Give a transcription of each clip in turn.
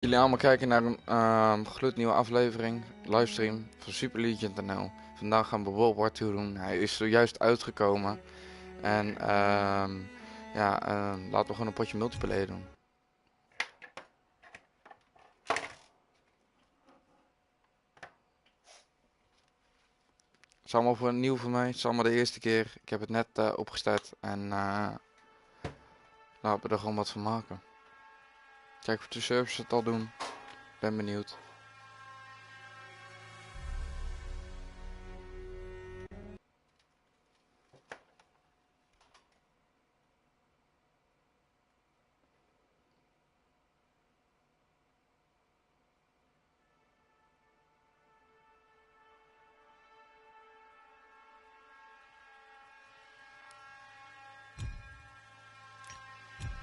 Jullie allemaal kijken naar een gloednieuwe aflevering, livestream van Superlegion.nl. Vandaag gaan we WW2 doen. Hij is zojuist uitgekomen. En ja, laten we gewoon een potje multiplayer doen. Het is allemaal nieuw voor mij. Het is allemaal de eerste keer. Ik heb het net opgestart en laten we er gewoon wat van maken. Kijk of de servers het al doen. Ben benieuwd.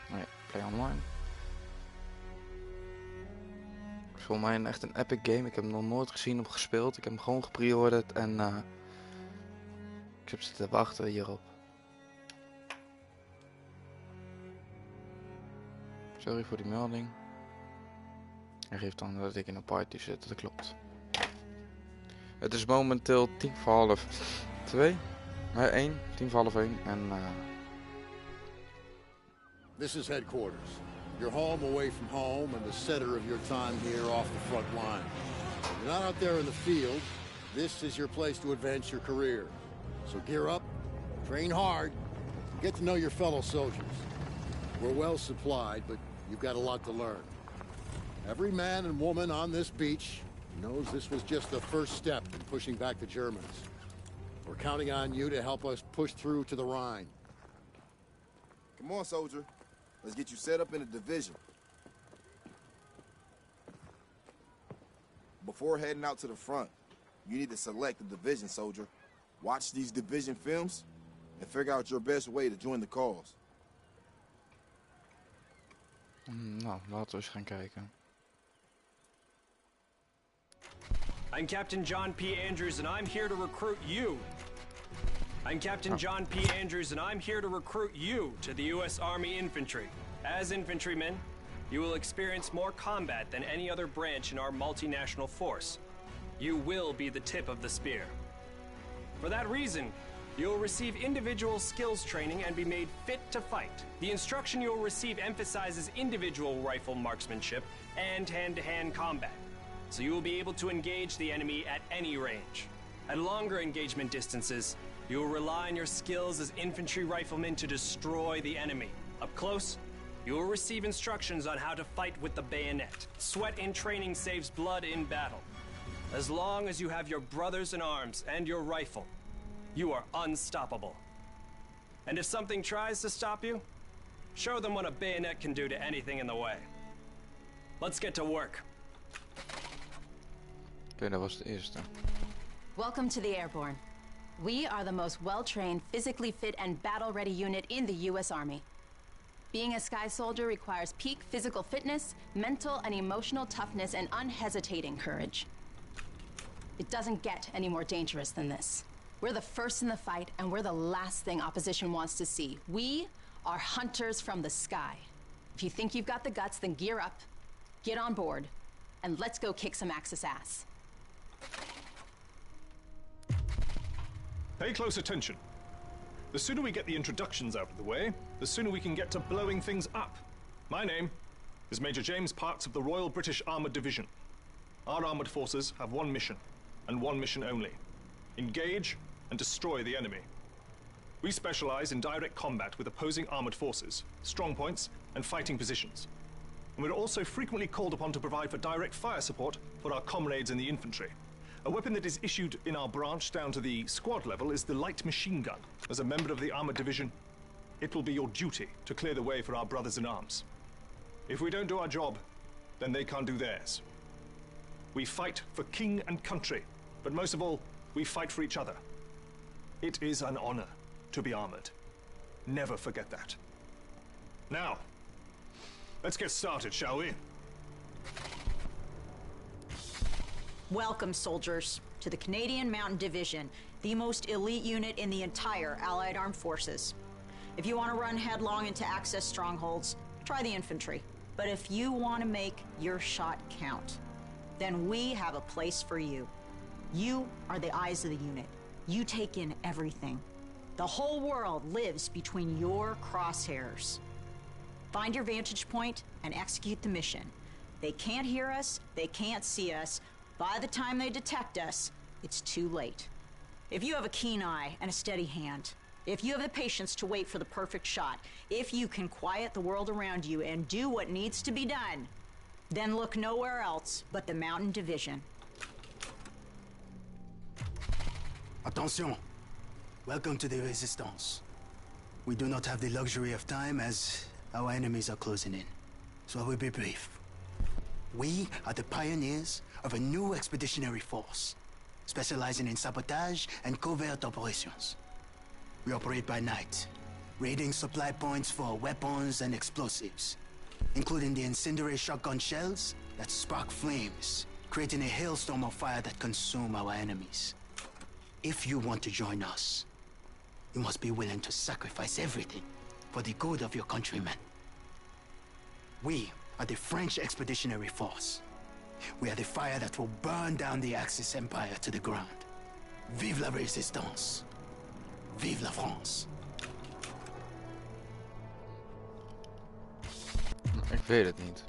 Nee, play online. Volgens mij echt een epic game. Ik heb hem nog nooit gezien of gespeeld. Ik heb hem gewoon gepreorderd en ik heb zitten wachten hierop. Sorry voor die melding. Hij geeft dan dat ik in een party zit, dat klopt. Het is momenteel 1:50. Nee, 1, 1:50 en This is headquarters. You're home away from home and the center of your time here off the front line. You're not out there in the field. This is your place to advance your career. So gear up, train hard, and get to know your fellow soldiers. We're well supplied, but you've got a lot to learn. Every man and woman on this beach knows this was just the first step in pushing back the Germans. We're counting on you to help us push through to the Rhine. Come on, soldier. Let's get you set up in a division. Before heading out to the front, you need to select a division, soldier. Watch these division films and figure out your best way to join the cause. nou, laten we eens gaan kijken. I'm Captain John P. Andrews, and I'm here to recruit you. I'm Captain John P. Andrews, and I'm here to recruit you to the U.S. Army Infantry. As infantrymen, you will experience more combat than any other branch in our multinational force. You will be the tip of the spear. For that reason, you will receive individual skills training and be made fit to fight. The instruction you will receive emphasizes individual rifle marksmanship and hand-to-hand combat, so you will be able to engage the enemy at any range. At longer engagement distances, you will rely on your skills as infantry riflemen to destroy the enemy. Up close, you will receive instructions on how to fight with the bayonet. Sweat in training saves blood in battle. As long as you have your brothers in arms and your rifle, you are unstoppable. And if something tries to stop you, show them what a bayonet can do to anything in the way. Let's get to work. Oké, dat was de eerste. Welcome to the Airborne. We are the most well-trained, physically fit, and battle-ready unit in the U.S. Army. Being a Sky Soldier requires peak physical fitness, mental and emotional toughness, and unhesitating courage. It doesn't get any more dangerous than this. We're the first in the fight, and we're the last thing opposition wants to see. We are hunters from the sky. If you think you've got the guts, then gear up, get on board, and let's go kick some Axis ass. Pay close attention. The sooner we get the introductions out of the way, the sooner we can get to blowing things up. My name is Major James Parks of the Royal British Armoured Division. Our armoured forces have one mission, and one mission only. Engage and destroy the enemy. We specialize in direct combat with opposing armoured forces, strong points, and fighting positions. And we're also frequently called upon to provide for direct fire support for our comrades in the infantry. A weapon that is issued in our branch down to the squad level is the light machine gun. As a member of the armoured division, it will be your duty to clear the way for our brothers in arms. If we don't do our job, then they can't do theirs. We fight for king and country, but most of all, we fight for each other. It is an honor to be armoured. Never forget that. Now, let's get started, shall we? Welcome, soldiers, to the Canadian Mountain Division, the most elite unit in the entire Allied Armed Forces. If you want to run headlong into Axis strongholds, try the infantry. But if you want to make your shot count, then we have a place for you. You are the eyes of the unit. You take in everything. The whole world lives between your crosshairs. Find your vantage point and execute the mission. They can't hear us, they can't see us. By the time they detect us, it's too late. If you have a keen eye and a steady hand, if you have the patience to wait for the perfect shot, if you can quiet the world around you and do what needs to be done, then look nowhere else but the Mountain Division. Attention! Welcome to the Resistance. We do not have the luxury of time as our enemies are closing in, so I will be brief. We are the pioneers of a new expeditionary force, specializing in sabotage and covert operations. We operate by night, raiding supply points for weapons and explosives, including the incendiary shotgun shells that spark flames, creating a hailstorm of fire that consume our enemies. If you want to join us, you must be willing to sacrifice everything for the good of your countrymen. We are the French Expeditionary Force. We are the fire that will burn down the Axis Empire to the ground. Vive la Résistance. Vive la France. Ik weet het niet.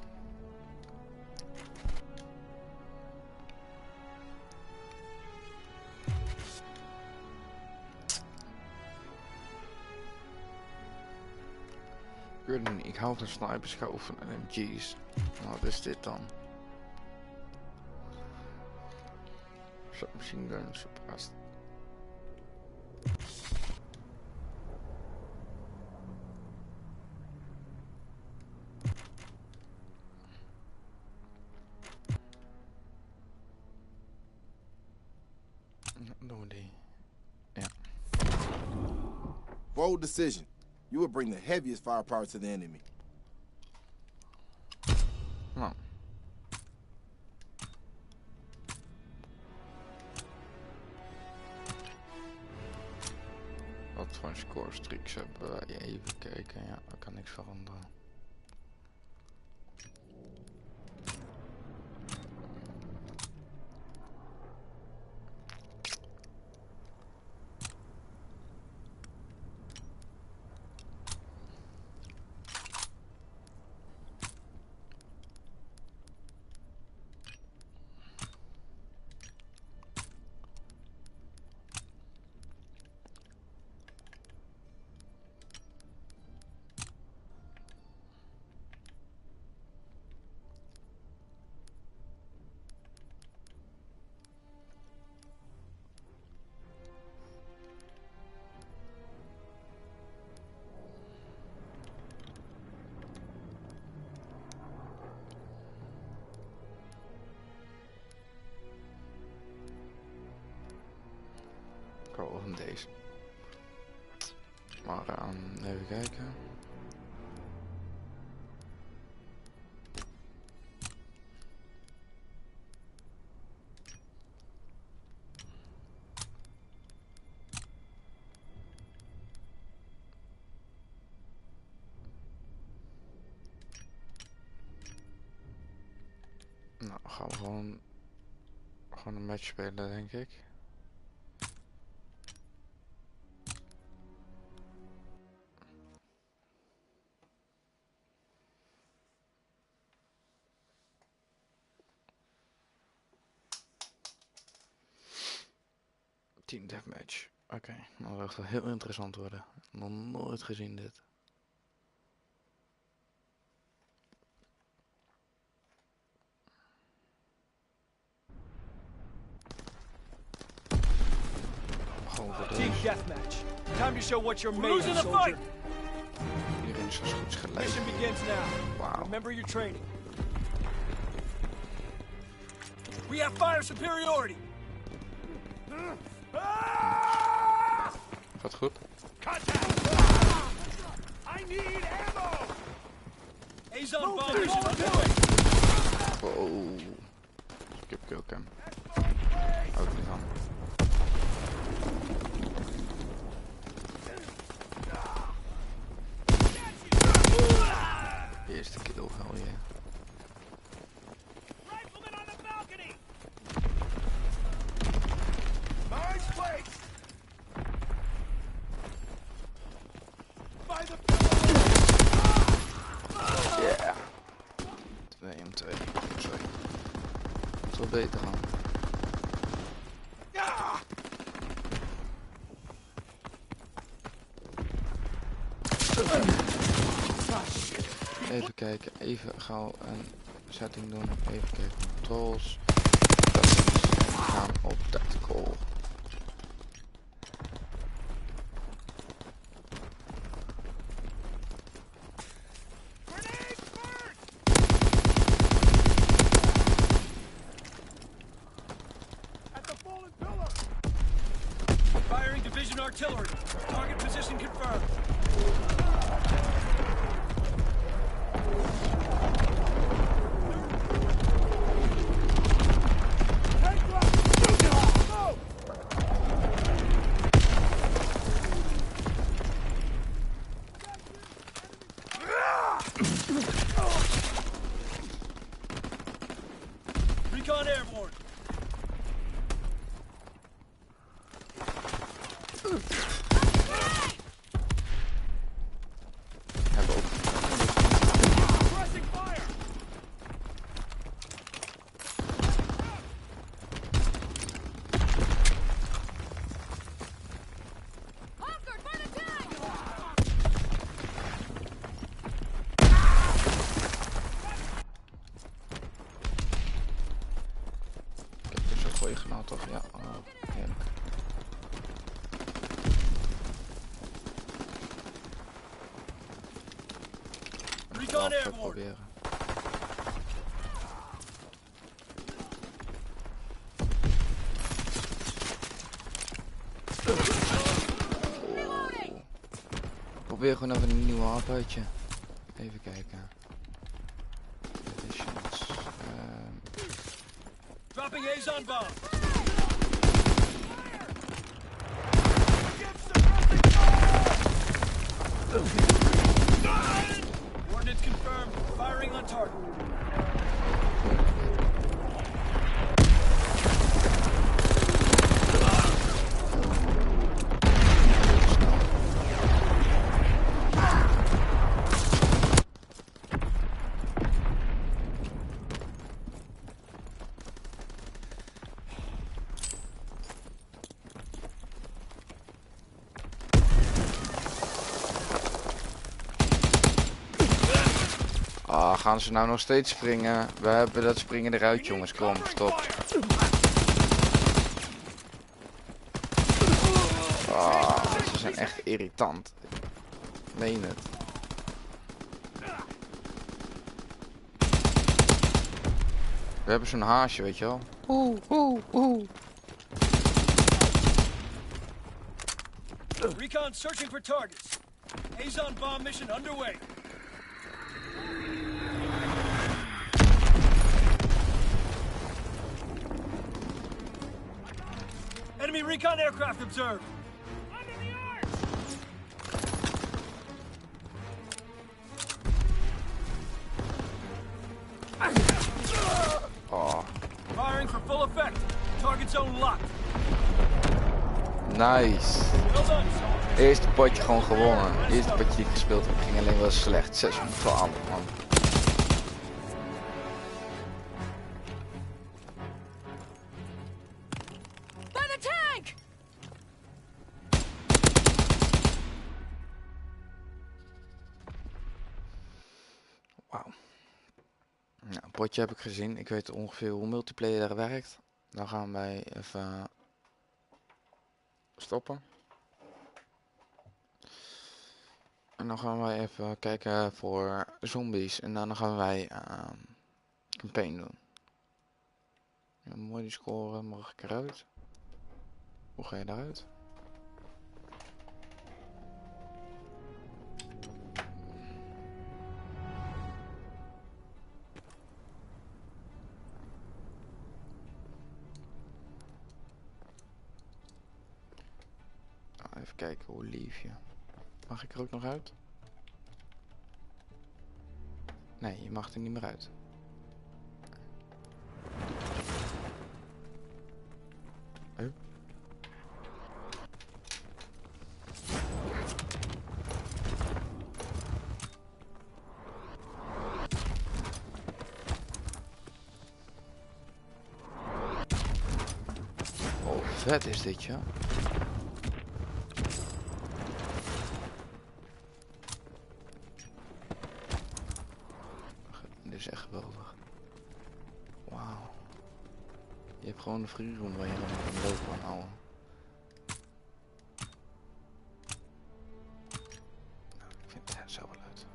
Ik weet het niet. Ik hou van snipers, ik hou van LMG's. Wat is dit dan? Submachine gun, suppressed. Doen we die. Ja. Bold decision. You would bring the heaviest firepower to the enemy. Nou. Wat voor score streaks hebben we? Even kijken. Ja, daar kan niks veranderen. Of van deze. Maar even kijken. Nou, gaan we gewoon een match spelen, denk ik. Team deathmatch. Oké, nou dat gaat wel heel interessant worden. Nog nooit gezien dit. Team deathmatch. Time to show what you're made of, soldier. Iedereen is zo goed gelijk. Mission begins now. Wow. Remember your training. We have fire superiority. Gaat goed. Contact! I need ammo! A's on bomb. Oh. Skip kill cam. Ook niet aan. Eerste kill, hell yeah. wel beter gaan. Even kijken, even gauw een setting doen. Even kijken, controls. We gaan op tactical. Firing division artillery. Target position confirmed. Recon airborne. Hebben ook. Pressing fire. Kijk, dus een goede granaat toch? Ja, oh, heerlijk. Recon Even airborne. proberen. Probeer gewoon even een nieuw wapenje. Even kijken. Editions. Dropping A's on bomb. Coordinates confirmed. Firing on target. Ah, gaan ze nou nog steeds springen? We hebben dat springen eruit, jongens. Kom, stop. Ah, ze zijn echt irritant. Ik meen het. We hebben zo'n haasje, weet je wel. Recon searching for targets. A's on bomb mission underway. Enemy recon aircraft observed. Oh, Firing for full effect. Target zone locked. nice. Well done, soldier. Eerste potje gewoon gewonnen. Eerste potje die ik gespeeld heb ging alleen wel slecht. 612 man. By the tank! Wauw. Nou, een potje heb ik gezien. Ik weet ongeveer hoe multiplayer werkt. Dan gaan wij even stoppen. En dan gaan wij even kijken voor zombies. En dan gaan wij campaign doen. Ja, mooi die score. Mag ik eruit? Hoe ga je eruit? Even kijken, hoe lief je. Mag ik er ook nog uit? Nee, je mag er niet meer uit. Oh. vet is dit, joh. Dit is echt geweldig. Wauw. Je hebt gewoon een freeroom waar je gewoon een loop kan houden. Nou, ik vind het zo wel uit.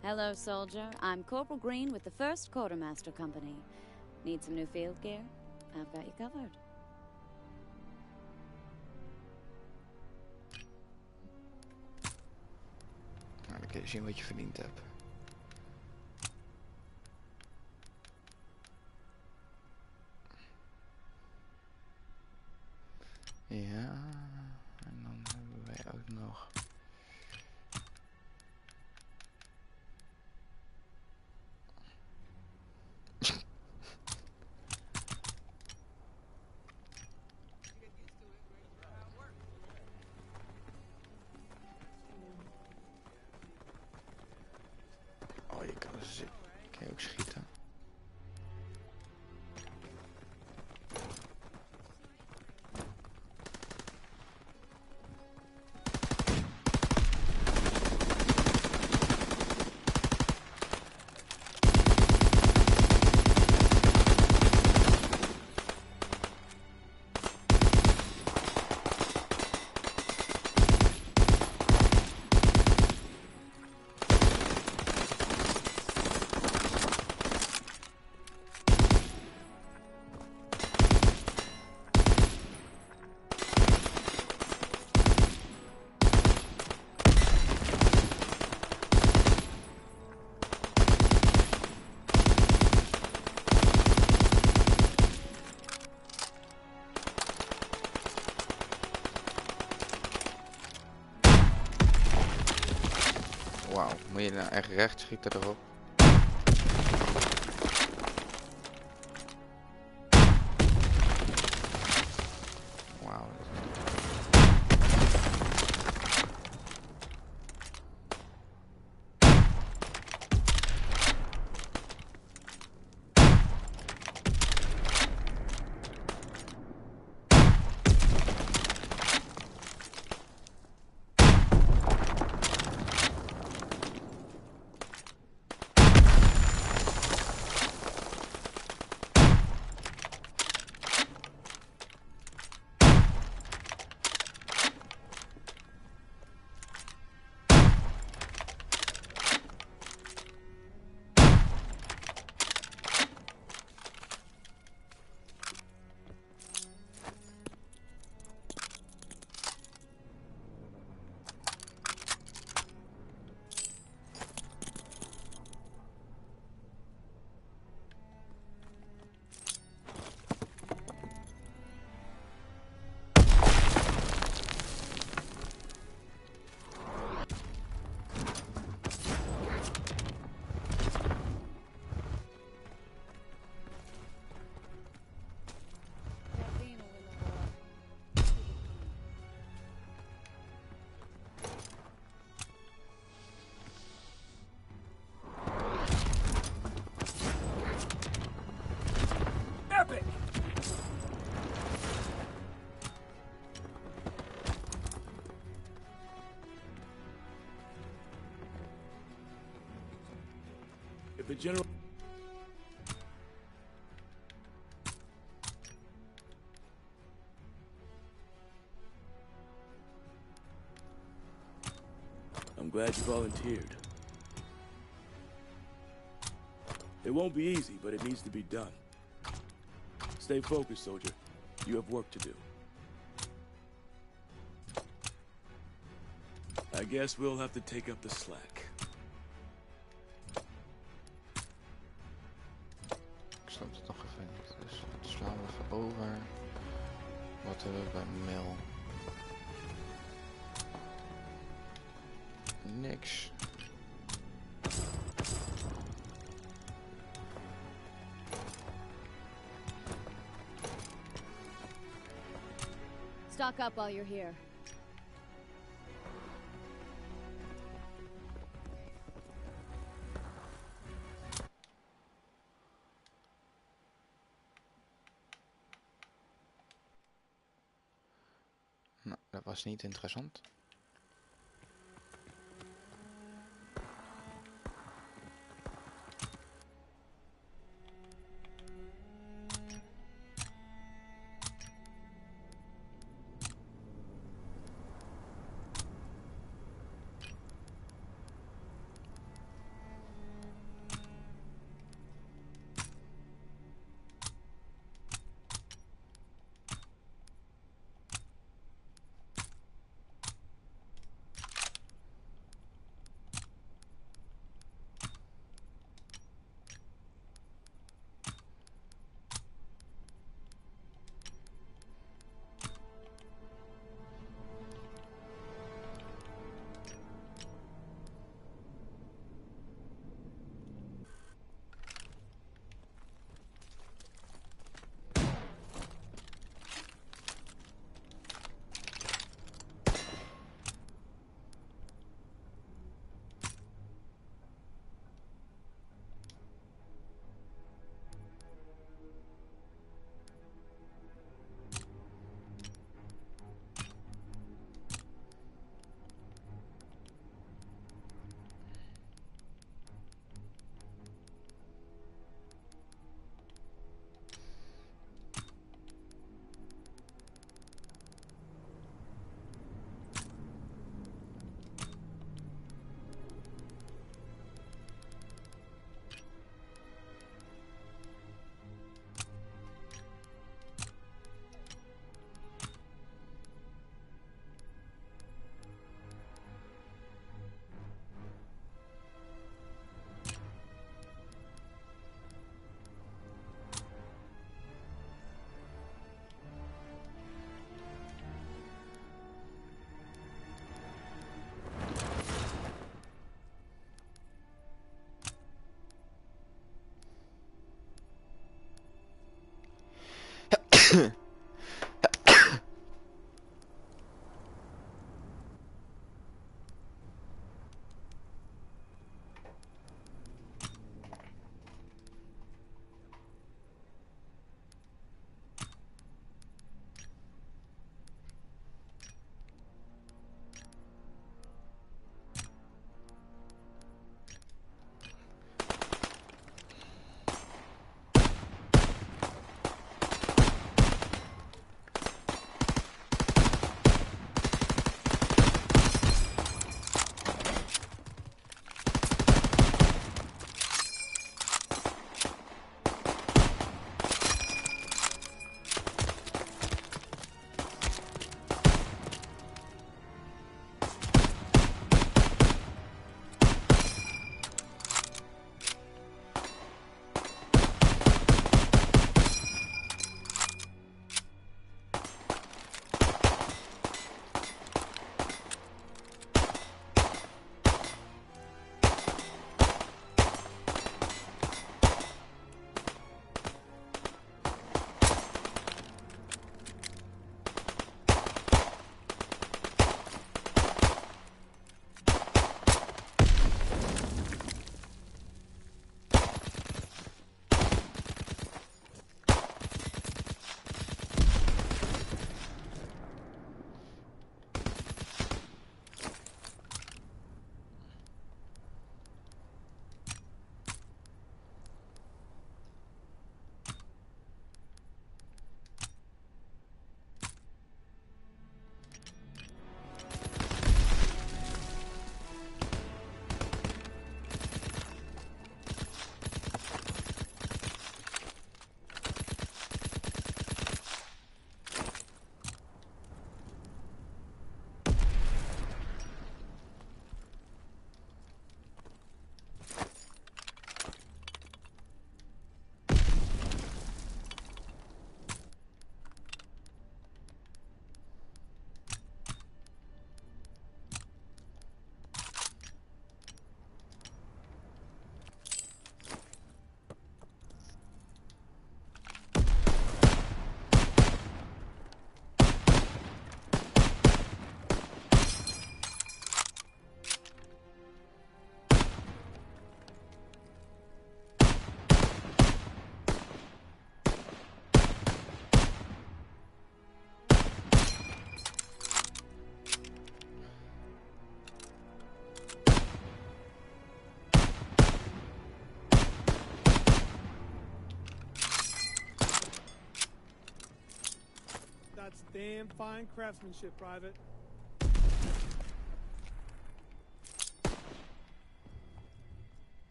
Hello, soldier. I'm Corporal Green with the 1st Quartermaster Company. Need some new field gear? I've got you covered. Nou, dan kun je zien wat je verdiend hebt. Ja, en dan hebben wij ook nog... Oh, kan je ook schieten. Wauw, moet je nou echt recht schieten erop? Wauw. Epic! If the general... I'm glad you volunteered. It won't be easy, but it needs to be done. Stay focused, soldier. You have work to do. I guess we'll have to take up the slack. Ik snap het nog even niet. Dus dat slaan we even over. Wat hebben we bij mail? Niks. Stock up while you're here. Dat was niet interessant. Damn fine craftsmanship, Private.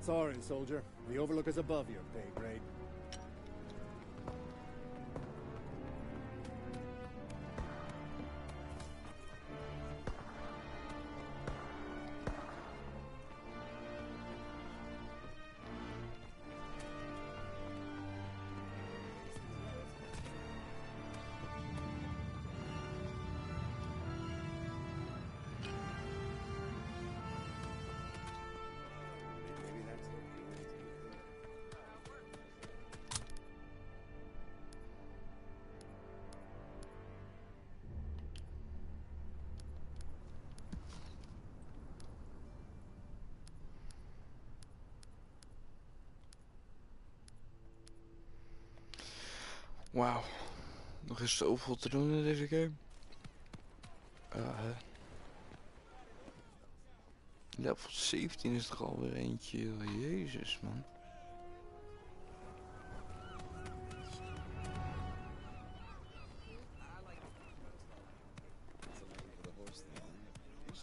Sorry, soldier. The Overlook is above your pay grade. Wauw, nog is zoveel te doen in deze game. Level 17 is er alweer eentje. Jezus, man.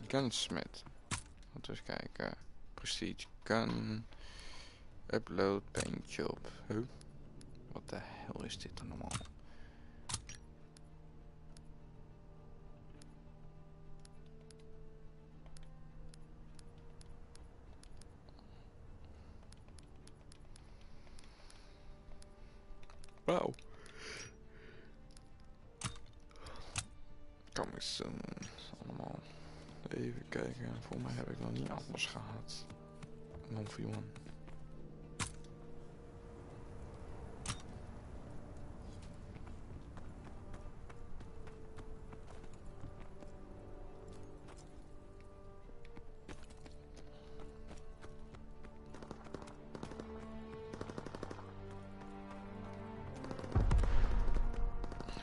Gunsmith. Laten we eens kijken. Prestige gun. Upload paint job. Huh? Wat de hel is dit dan allemaal? Wauw. Kom eens allemaal even kijken. Voor mij heb ik nog niet alles gehad. 1v1.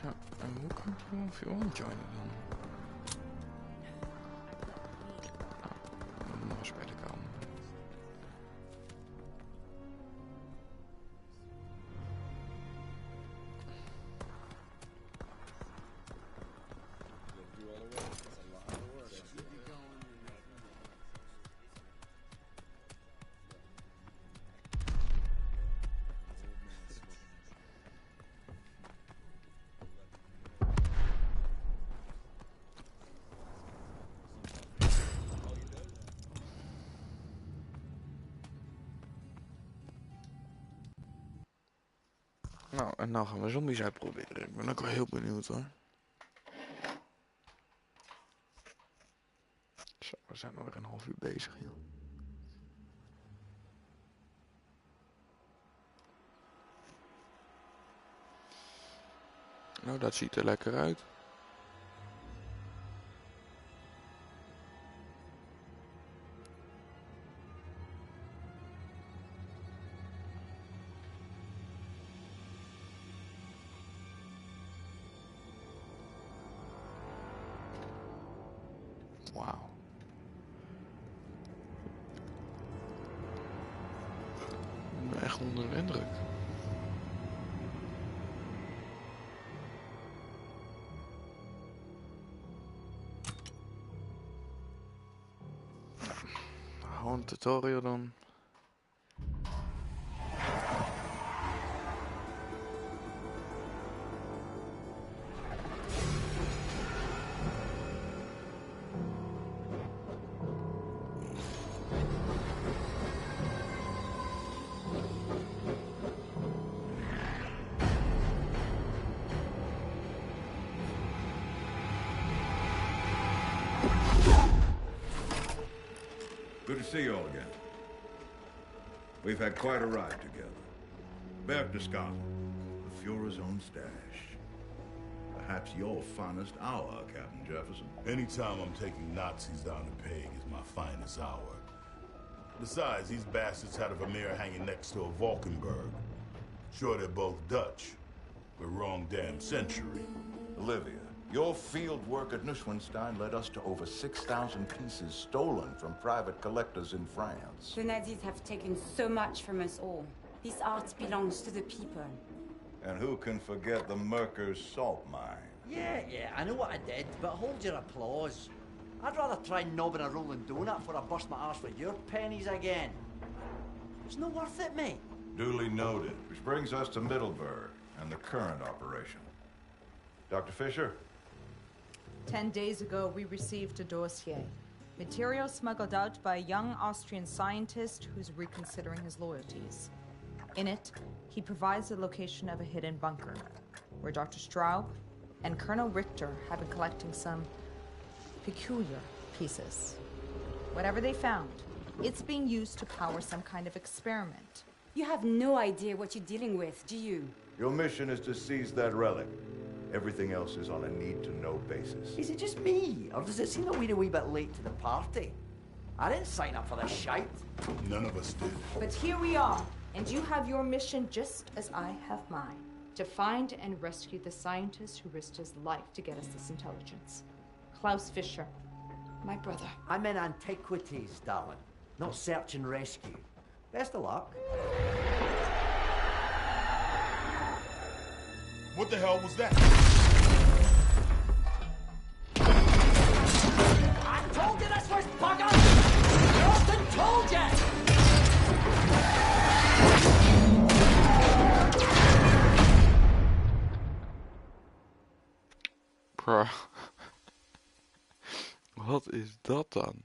Ja, en hoe kan ik gewoon 1v1 joinen dan? Nou, nog eens bij de kamer. Nou, en nou gaan we zombies uitproberen. Ik ben ook wel heel benieuwd hoor. Zo, we zijn alweer een half uur bezig, joh. Nou, dat ziet er lekker uit. Wauw. Ik ben echt onder de indruk. Gewoon een tutorial dan. Good to see you all again. We've had quite a ride together. Back to Scotland, the Fuhrer's own stash. A perhaps your finest hour, Captain Jefferson. Anytime I'm taking Nazis down the peg is my finest hour. Besides, these bastards had a Vermeer hanging next to a Valkenburg. Sure, they're both Dutch, but wrong damn century. Olivia, your field work at Neuschwanstein led us to over 6,000 pieces stolen from private collectors in France. The Nazis have taken so much from us all. This art belongs to the people. And who can forget the Merker's salt mine? Yeah, I know what I did, but hold your applause. I'd rather try knobbing a rolling donut before I bust my arse with your pennies again. It's not worth it, mate. Duly noted. Which brings us to Middleburg and the current operation. Dr. Fisher? 10 days ago, we received a dossier. Material smuggled out by a young Austrian scientist who's reconsidering his loyalties. In it, he provides the location of a hidden bunker, where Dr. Straub and Colonel Richter have been collecting some peculiar pieces. Whatever they found, it's being used to power some kind of experiment. You have no idea what you're dealing with, do you? Your mission is to seize that relic. Everything else is on a need-to-know basis. Is it just me, or does it seem that we're a wee bit late to the party? I didn't sign up for this shite. None of us did. But here we are, and you have your mission just as I have mine. To find and rescue the scientist who risked his life to get us this intelligence. Klaus Fischer, my brother. I'm in antiquities, darling, not search and rescue. Best of luck. What the hell was that? I told you this was bugger! Austin told you! Bruh. Wat is dat dan?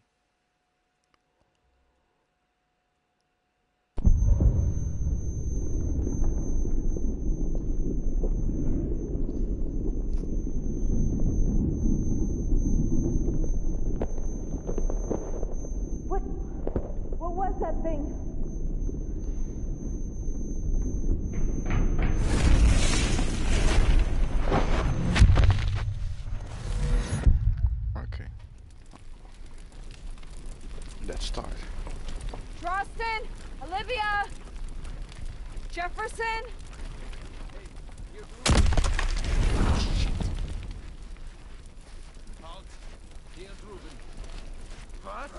What was that thing? Okay. Let's start. Roston, Olivia, Jefferson. Hier ist Ruben. Was?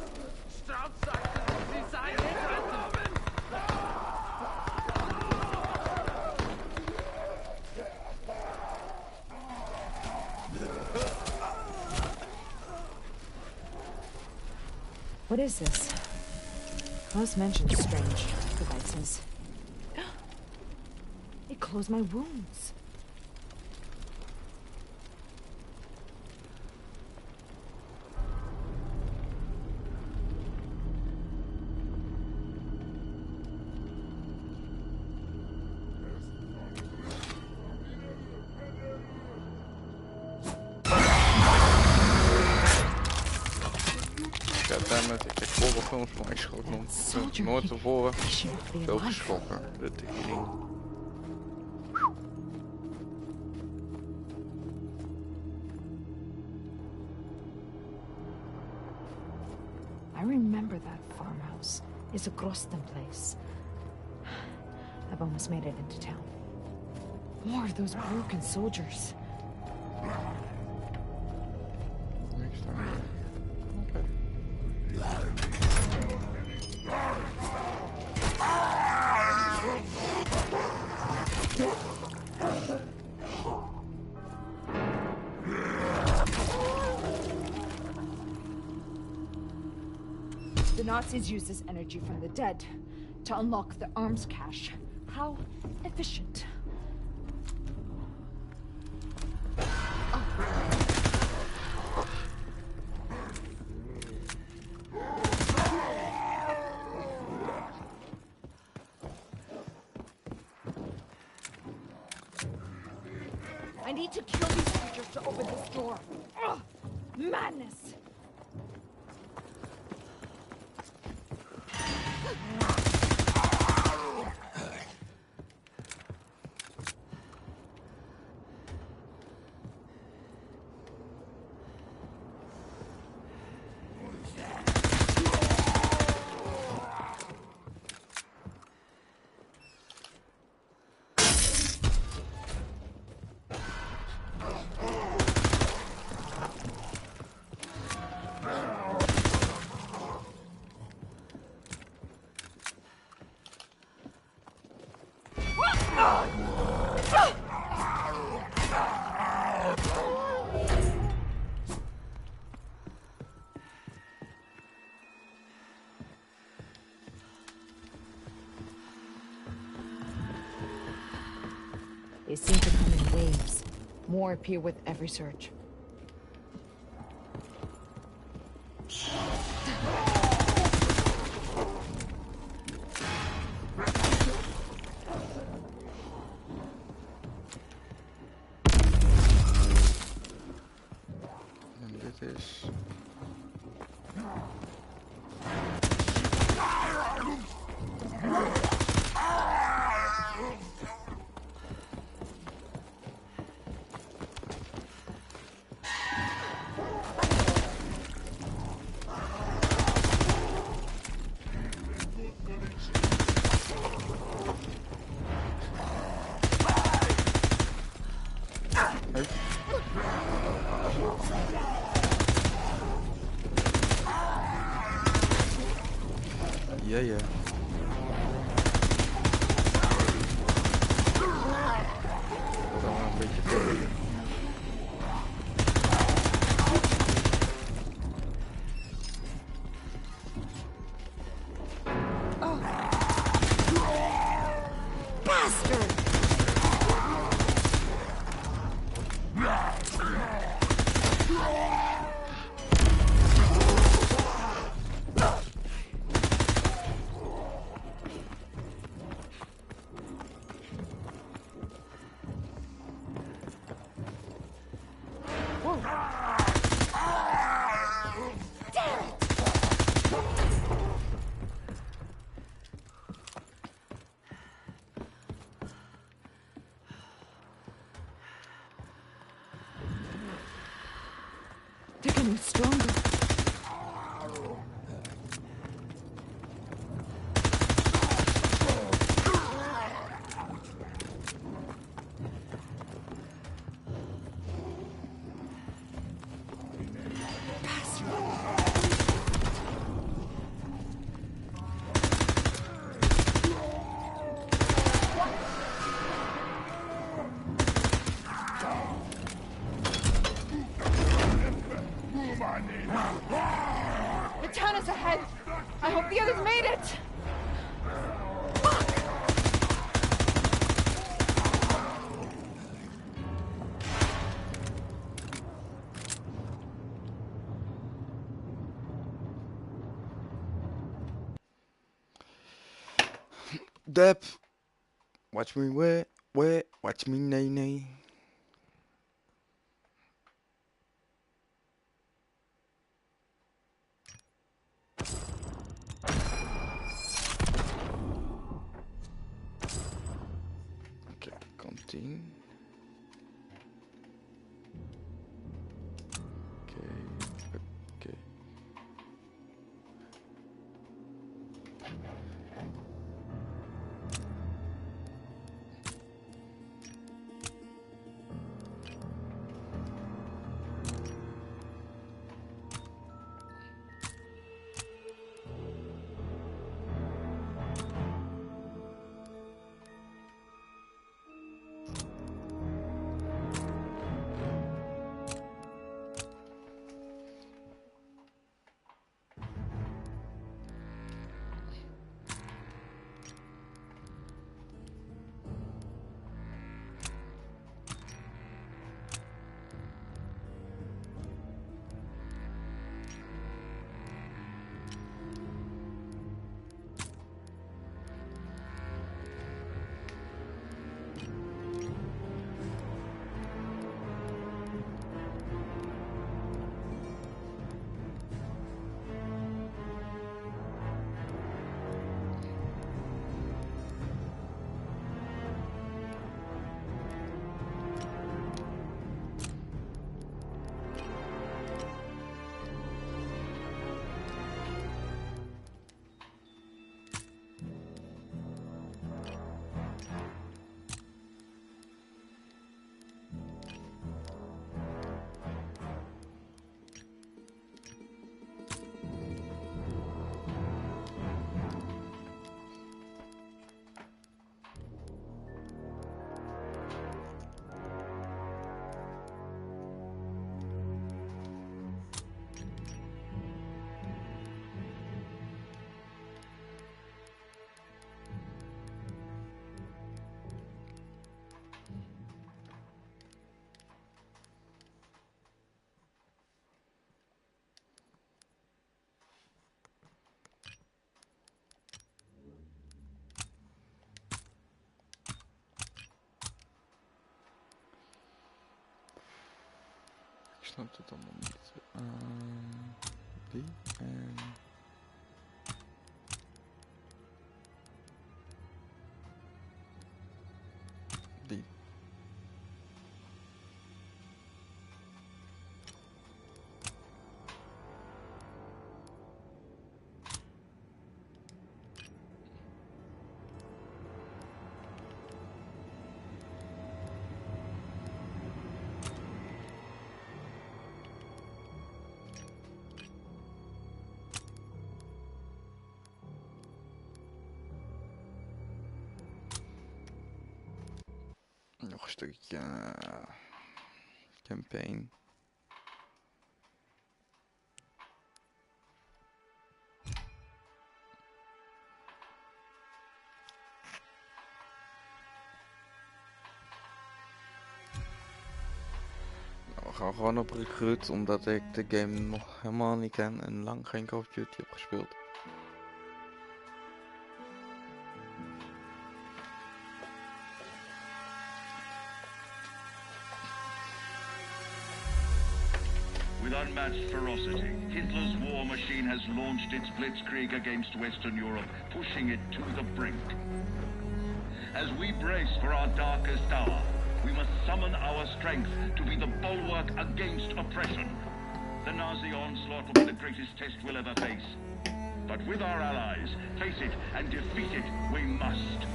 Straub sagte, Sie seien Ruben! What is this? Klaus mentioned strange devices. It closed my wounds. Goddammit, ik heb horrorfilms, maar ik schrok nog nooit tevoren zo geschrokken. De tering. I remember that farmhouse. It's a Groston place. I've almost made it into town. More of those broken soldiers. Niks dan. Oké. The Nazis use this energy from the dead to unlock the arms cache. How efficient. I need to kill these creatures to open this door. Ugh, madness! They seem to come in waves. More appear with every search. En dit is... Ja, ja. Dat is wel een beetje tegen. Bastard! They're getting stronger. The town is ahead. I hope the others made it. Dep. Watch me wet, watch me nay nay. Oké, continue. Oké. Ik snap het allemaal niet. Die en... die. Nog een stukje campaign. Nou, we gaan gewoon op recruit, omdat ik de game nog helemaal niet ken en lang geen Call of Duty heb gespeeld. With unmatched ferocity, Hitler's war machine has launched its blitzkrieg against Western Europe, pushing it to the brink. As we brace for our darkest hour, we must summon our strength to be the bulwark against oppression. The Nazi onslaught will be the greatest test we'll ever face. But with our allies, face it and defeat it we must.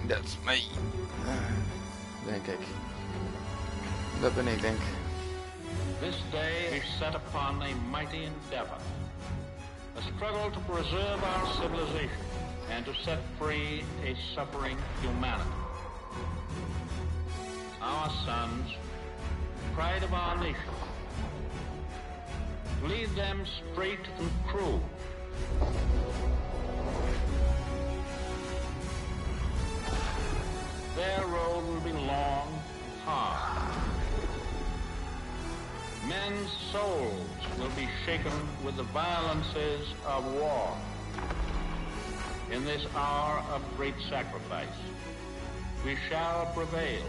That's me. Denk ik. Dat ben ik, denk ik. This day is set upon a mighty endeavor. A struggle to preserve our civilization and to set free a suffering humanity. Our sons, pride of our nation. Lead them straight and true. Their road will be long and hard. Men's souls will be shaken with the violences of war. In this hour of great sacrifice, we shall prevail.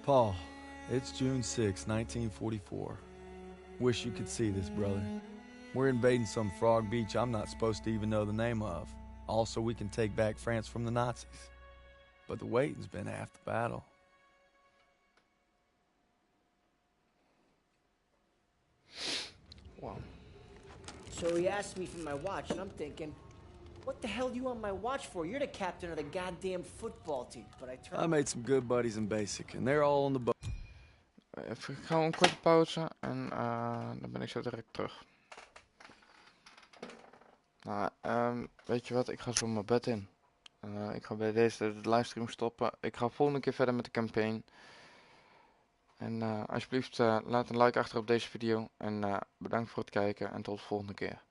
Paul, it's June 6, 1944. Wish you could see this, brother. We're invading some frog beach I'm not supposed to even know the name of. Also, we can take back France from the Nazis. But the waiting's been half the battle. Wow. So he asked me for my watch, and I'm thinking, what the hell do you want my watch for? You're the captain of the goddamn football team. But I made some good buddies in basic, and they're all on the boat. Even gewoon een korte pauze en dan ben ik zo direct terug. Nou, weet je wat? Ik ga zo mijn bed in. Ik ga bij deze de livestream stoppen. Ik ga volgende keer verder met de campaign. En alsjeblieft laat een like achter op deze video. En bedankt voor het kijken en tot de volgende keer.